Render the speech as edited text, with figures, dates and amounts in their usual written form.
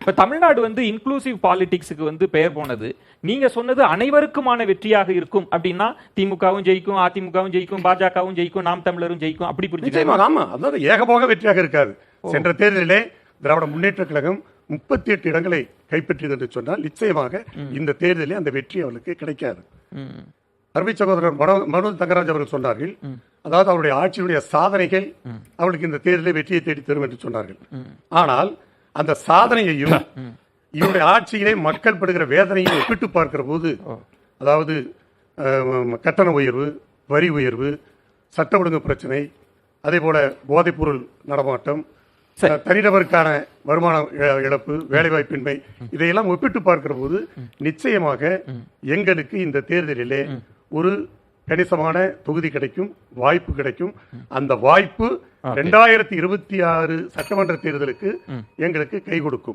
இப்ப தமிழ்நாடு வந்து இன்க்ளூசிவ் பாலிடிக்ஸுக்கு பெயர் போனது. நீங்க சொன்னது அனைவருக்குமான வெற்றியாக இருக்கும் அப்படின்னா திமுகவும் ஜெயிக்கும், அதிமுகவும் ஜெயிக்கும், பாஜகவும் ஜெயிக்கும், நாம் தமிழரும் ஜெயிக்கும், அப்படி புரிஞ்சுக்கலாம். ஆமா, அதாவது ஏகபோக வெற்றியாக இருக்காது. சென்ற தேர்தலிலே திராவிட முன்னேற்ற கழகம் 38 இடங்களை கைப்பற்றியது என்று சொன்னால் நிச்சயமாக இந்த தேர்தலில் அந்த வெற்றி அவர்களுக்கு கிடைக்காது. அருமை சகோதரர் மனோஜ் தங்கராஜ் அவர்கள் சொன்னார்கள், அதாவது அவருடைய ஆட்சியுடைய சாதனைகள் அவர்களுக்கு இந்த தேர்தலில் வெற்றியை தேடி தரும் என்று சொன்னார்கள். ஆனால் அந்த சாதனையையும் இவருடைய ஆட்சியிலே மக்கள் படுகிற வேதனையும் ஒப்பிட்டு பார்க்கிற போது, அதாவது கட்டண உயர்வு, வரி உயர்வு, சட்ட ஒழுங்கு பிரச்சனை, அதே போல போதைப்பொருள் நடமாட்டம், தனிநபருக்கான வருமான இழப்பு, வேலைவாய்ப்பின்மை, இதையெல்லாம் ஒப்பிட்டு பார்க்கிற போது நிச்சயமாக எங்களுக்கு இந்த தேர்தலிலே ஒரு கணிசமான தொகுதி கிடைக்கும், வாய்ப்பு கிடைக்கும். அந்த வாய்ப்பு 2026 சட்டமன்ற தேர்தலுக்கு எங்களுக்கு கை கொடுக்கும்.